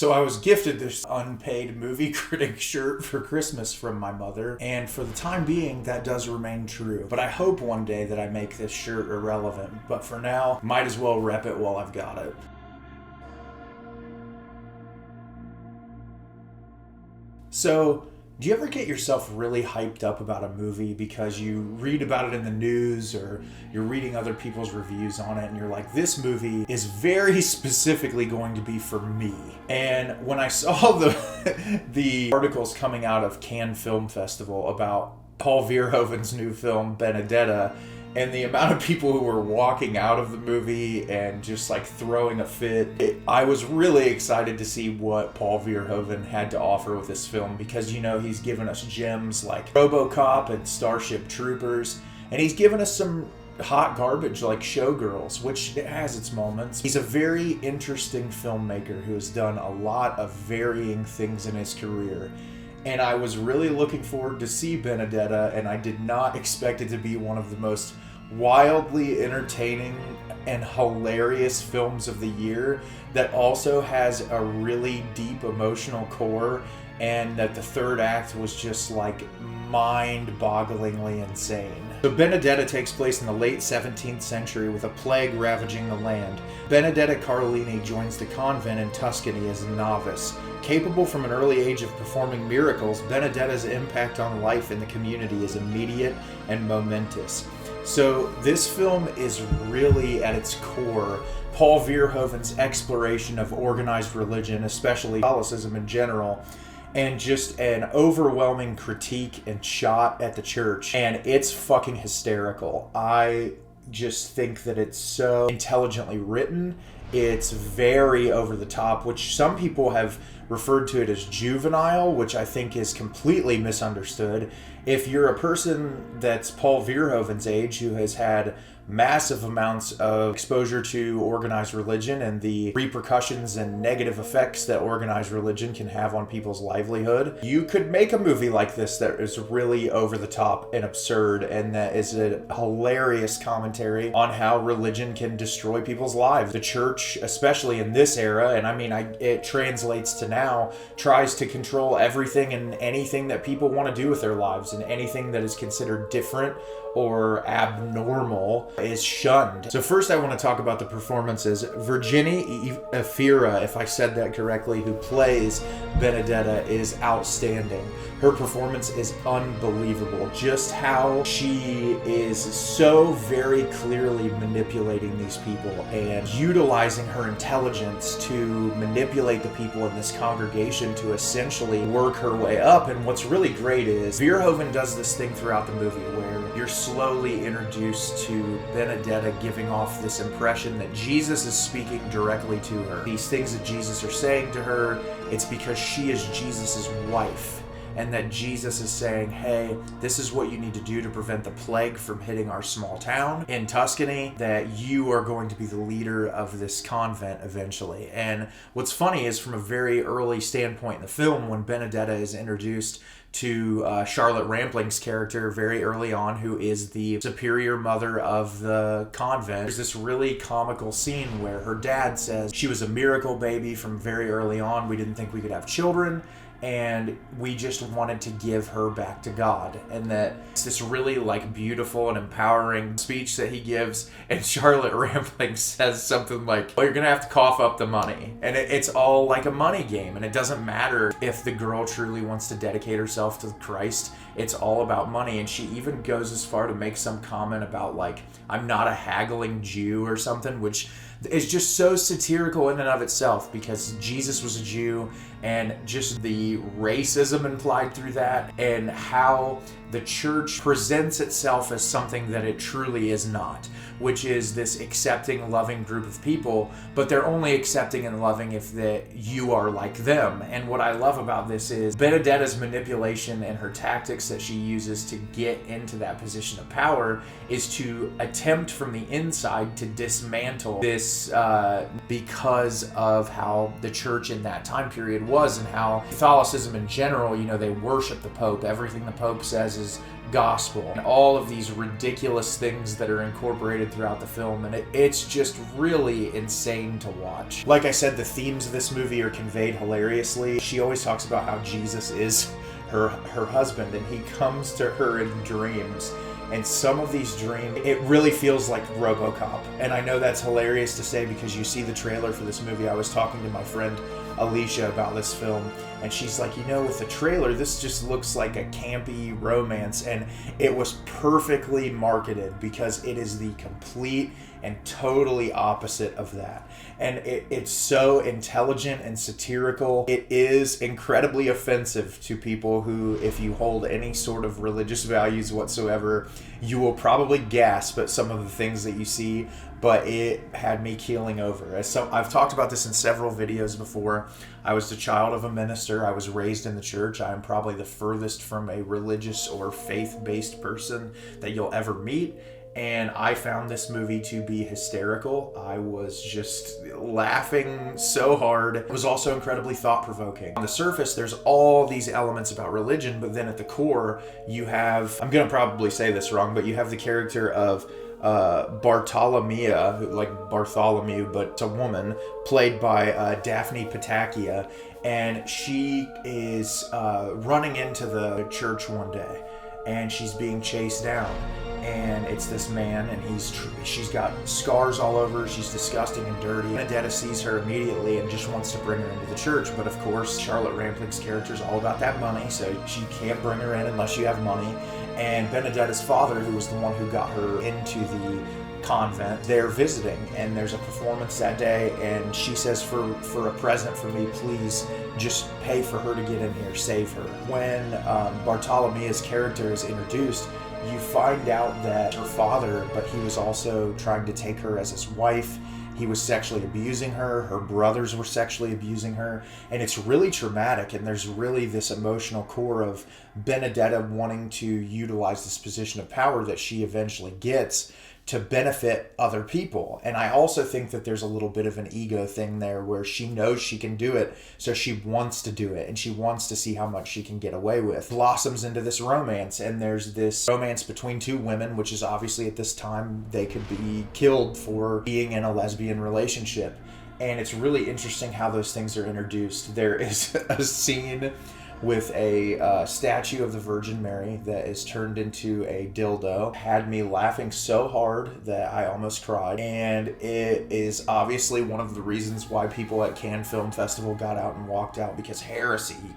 So I was gifted this unpaid movie critic shirt for Christmas from my mother, and for the time being, that does remain true. But I hope one day that I make this shirt irrelevant, but for now, might as well rep it while I've got it. So, do you ever get yourself really hyped up about a movie because you read about it in the news or you're reading other people's reviews on it and you're like, this movie is very specifically going to be for me? And when I saw the articles coming out of Cannes Film Festival about Paul Verhoeven's new film, Benedetta, and the amount of people who were walking out of the movie and just like throwing a fit, I was really excited to see what Paul Verhoeven had to offer with this film, because you know he's given us gems like RoboCop and Starship Troopers, and he's given us some hot garbage like Showgirls, which has its moments. He's a very interesting filmmaker who has done a lot of varying things in his career. And I was really looking forward to see Benedetta, and I did not expect it to be one of the most wildly entertaining and hilarious films of the year that also has a really deep emotional core, and that the third act was just like mind-bogglingly insane. So Benedetta takes place in the late 17th century with a plague ravaging the land. Benedetta Carlini joins the convent in Tuscany as a novice. Capable from an early age of performing miracles, Benedetta's impact on life in the community is immediate and momentous. So this film is really at its core Paul Verhoeven's exploration of organized religion, especially Catholicism in general, and just an overwhelming critique and shot at the church. And it's fucking hysterical. I just think that it's so intelligently written. It's very over the top, which some people have referred to it as juvenile, which I think is completely misunderstood. If you're a person that's Paul Verhoeven's age, who has had massive amounts of exposure to organized religion and the repercussions and negative effects that organized religion can have on people's livelihood, you could make a movie like this that is really over the top and absurd, and that is a hilarious commentary on how religion can destroy people's lives. The church, especially in this era, and I mean it translates to now, tries to control everything and anything that people want to do with their lives, and anything that is considered different or abnormal is shunned. So first I want to talk about the performances. Virginie Efira, if I said that correctly, who plays Benedetta, is outstanding. Her performance is unbelievable. Just how she is so very clearly manipulating these people and utilizing her intelligence to manipulate the people in this congregation to essentially work her way up. And what's really great is Verhoeven does this thing throughout the movie where you're slowly introduced to Benedetta giving off this impression that Jesus is speaking directly to her. These things that Jesus are saying to her, it's because she is Jesus's wife. And that Jesus is saying, hey, this is what you need to do to prevent the plague from hitting our small town in Tuscany, that you are going to be the leader of this convent eventually. And what's funny is, from a very early standpoint in the film, when Benedetta is introduced to Charlotte Rampling's character very early on, who is the superior mother of the convent, there's this really comical scene where her dad says she was a miracle baby from very early on. We didn't think we could have children, and we just wanted to give her back to God. And that it's this really like beautiful and empowering speech that he gives, and Charlotte Rampling says something like, well, you're gonna have to cough up the money. And it's all like a money game, and it doesn't matter if the girl truly wants to dedicate herself to Christ. It's all about money. And she even goes as far to make some comment about like, I'm not a haggling Jew or something, which is just so satirical in and of itself, because Jesus was a Jew, and just the racism implied through that, and how the church presents itself as something that it truly is not, which is this accepting, loving group of people, but they're only accepting and loving if you are like them. And what I love about this is Benedetta's manipulation and her tactics that she uses to get into that position of power is to attempt from the inside to dismantle this is because of how the church in that time period was, and how Catholicism in general, they worship the Pope. Everything the Pope says is gospel, and all of these ridiculous things that are incorporated throughout the film, and it's just really insane to watch. Like I said, the themes of this movie are conveyed hilariously. She always talks about how Jesus is her husband, and he comes to her in dreams. And some of these dreams, it really feels like RoboCop. And I know that's hilarious to say because you see the trailer for this movie. I was talking to my friend Alicia about this film, and she's like, with the trailer, this just looks like a campy romance. And it was perfectly marketed because it is the complete and totally opposite of that. And it's so intelligent and satirical. It is incredibly offensive to people who, if you hold any sort of religious values whatsoever, you will probably gasp at some of the things that you see, but it had me keeling over. So I've talked about this in several videos before. I was the child of a minister. I was raised in the church. I am probably the furthest from a religious or faith-based person that you'll ever meet. And I found this movie to be hysterical. I was just laughing so hard. It was also incredibly thought-provoking. On the surface, there's all these elements about religion, but then at the core, you have, I'm going to probably say this wrong, but you have the character of Bartolomea, like Bartholomew, but it's a woman, played by Daphne Patakia, and she is running into the church one day, and she's being chased down. And it's this man, and she's got scars all over. She's disgusting and dirty. Benedetta sees her immediately and just wants to bring her into the church. But of course, Charlotte Ramplin's character is all about that money, so she can't bring her in unless you have money. And Benedetta's father, who was the one who got her into the convent, they're visiting, and there's a performance that day, and she says, for a present for me, please just pay for her to get in here, save her. When Bartholomea's character is introduced, you find out that her father, but he was also trying to take her as his wife. He was sexually abusing her. Her brothers were sexually abusing her. And it's really traumatic. And there's really this emotional core of Benedetta wanting to utilize this position of power that she eventually gets to benefit other people. And I also think that there's a little bit of an ego thing there where she knows she can do it, so she wants to do it, and she wants to see how much she can get away with. Blossoms into this romance, and there's this romance between two women, which is obviously at this time they could be killed for being in a lesbian relationship. And it's really interesting how those things are introduced. There is a scene with a statue of the Virgin Mary that is turned into a dildo. Had me laughing so hard that I almost cried. And it is obviously one of the reasons why people at Cannes Film Festival got out and walked out, because heresy, you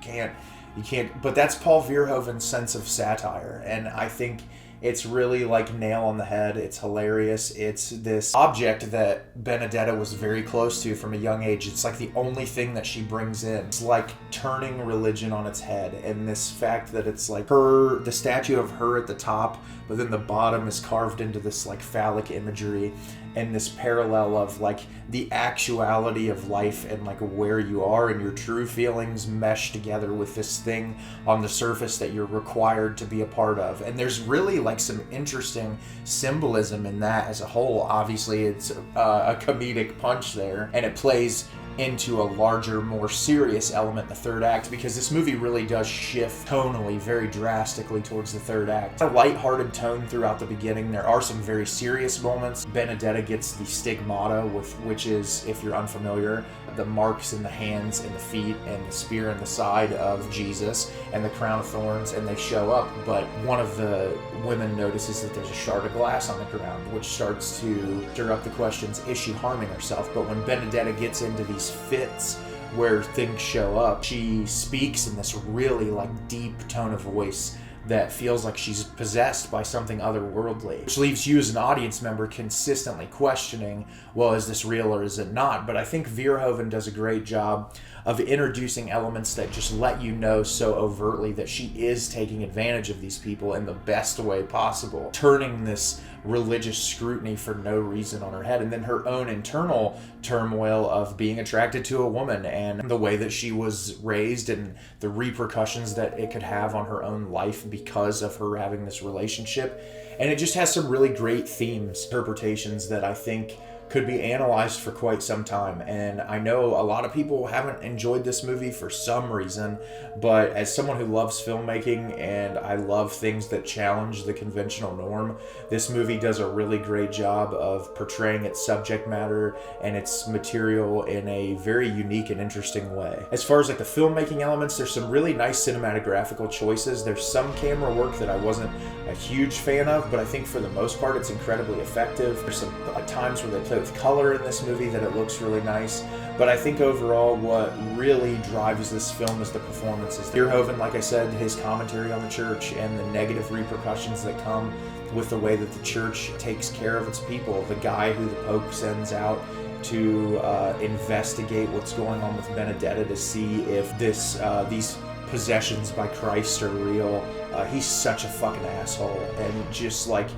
can't, but that's Paul Verhoeven's sense of satire. And I think it's really like nail on the head. It's hilarious. It's this object that Benedetta was very close to from a young age. It's like the only thing that she brings in. It's like turning religion on its head. And this fact that it's like the statue of her at the top, but then the bottom is carved into this like phallic imagery, and this parallel of like the actuality of life and like where you are and your true feelings mesh together with this thing on the surface that you're required to be a part of. And there's really like some interesting symbolism in that as a whole. Obviously it's a comedic punch there, and it plays into a larger, more serious element in the third act, because this movie really does shift tonally very drastically towards the third act. A lighthearted tone throughout the beginning. There are some very serious moments. Benedetta gets the stigmata, which is, if you're unfamiliar, the marks in the hands and the feet and the spear in the side of Jesus and the crown of thorns, and they show up. But one of the women notices that there's a shard of glass on the ground, which starts to stir up the questions, is she harming herself? But when Benedetta gets into these fits where things show up, she speaks in this really like deep tone of voice that feels like she's possessed by something otherworldly, which leaves you as an audience member consistently questioning, well, is this real or is it not? But I think Verhoeven does a great job of introducing elements that just let you know so overtly that she is taking advantage of these people in the best way possible, turning this religious scrutiny for no reason on her head, and then her own internal turmoil of being attracted to a woman and the way that she was raised and the repercussions that it could have on her own life because of her having this relationship. And it just has some really great themes, interpretations that I think could be analyzed for quite some time. And I know a lot of people haven't enjoyed this movie for some reason, but as someone who loves filmmaking and I love things that challenge the conventional norm, this movie does a really great job of portraying its subject matter and its material in a very unique and interesting way. As far as like the filmmaking elements, there's some really nice cinematographical choices. There's some camera work that I wasn't a huge fan of, but I think for the most part it's incredibly effective. There's some times where they play with color in this movie that it looks really nice. But I think overall what really drives this film is the performances. Verhoeven, like I said, his commentary on the church and the negative repercussions that come with the way that the church takes care of its people. The guy who the Pope sends out to investigate what's going on with Benedetta to see if these possessions by Christ are real. He's such a fucking asshole, and just like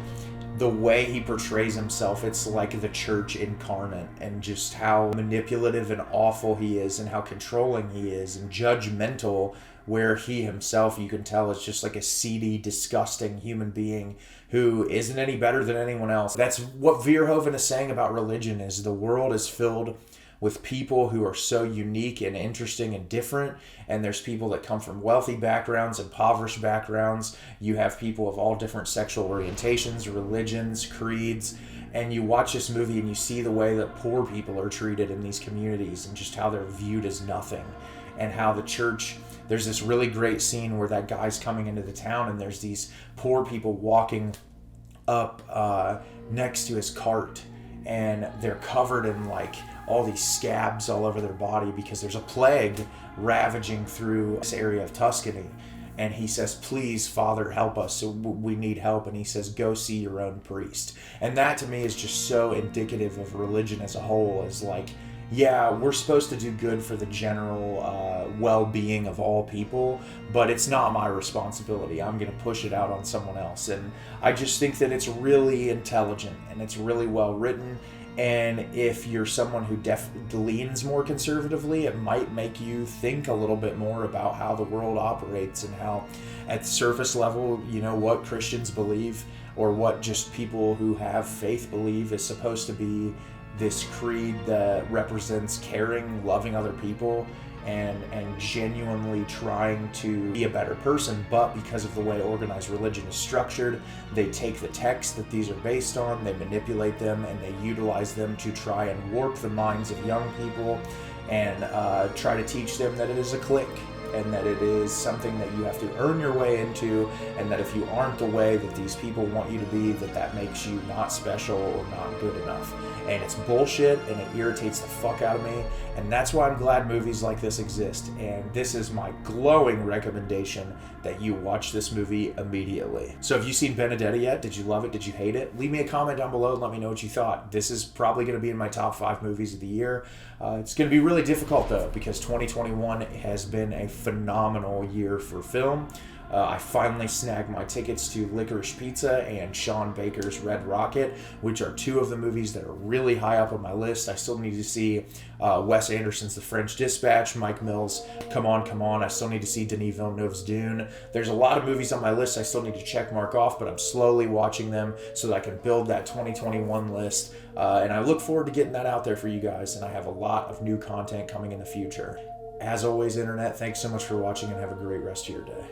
the way he portrays himself, it's like the church incarnate, and just how manipulative and awful he is and how controlling he is and judgmental, where he himself, you can tell, is just like a seedy, disgusting human being who isn't any better than anyone else. That's what Verhoeven is saying about religion, is the world is filled with people who are so unique and interesting and different, and there's people that come from wealthy backgrounds, impoverished backgrounds. You have people of all different sexual orientations, religions, creeds, and you watch this movie and you see the way that poor people are treated in these communities and just how they're viewed as nothing, and how the church, there's this really great scene where that guy's coming into the town and there's these poor people walking up next to his cart, and they're covered in like all these scabs all over their body because there's a plague ravaging through this area of Tuscany. And he says, please, Father, help us. So we need help. And he says, go see your own priest. And that to me is just so indicative of religion as a whole, is like, yeah, we're supposed to do good for the general well-being of all people, but it's not my responsibility. I'm going to push it out on someone else. And I just think that it's really intelligent and it's really well written. And if you're someone who leans more conservatively, it might make you think a little bit more about how the world operates and how, at the surface level, you know, what Christians believe or what just people who have faith believe is supposed to be this creed that represents caring, loving other people, and genuinely trying to be a better person. But because of the way organized religion is structured, they take the texts that these are based on, they manipulate them, and they utilize them to try and warp the minds of young people and try to teach them that it is a clique, and that it is something that you have to earn your way into, and that if you aren't the way that these people want you to be, that makes you not special or not good enough. And it's bullshit, and it irritates the fuck out of me, and that's why I'm glad movies like this exist. And this is my glowing recommendation that you watch this movie immediately. So have you seen Benedetta yet? Did you love it? Did you hate it? Leave me a comment down below and let me know what you thought. This is probably going to be in my top 5 movies of the year. It's going to be really difficult though, because 2021 has been a phenomenal year for film. I finally snagged my tickets to Licorice Pizza and Sean Baker's Red Rocket, which are 2 of the movies that are really high up on my list. I still need to see Wes Anderson's The French Dispatch, Mike Mills' Come On, Come On. I still need to see Denis Villeneuve's Dune. There's a lot of movies on my list I still need to check mark off, but I'm slowly watching them so that I can build that 2021 list. And I look forward to getting that out there for you guys, and I have a lot of new content coming in the future. As always, Internet, thanks so much for watching, and have a great rest of your day.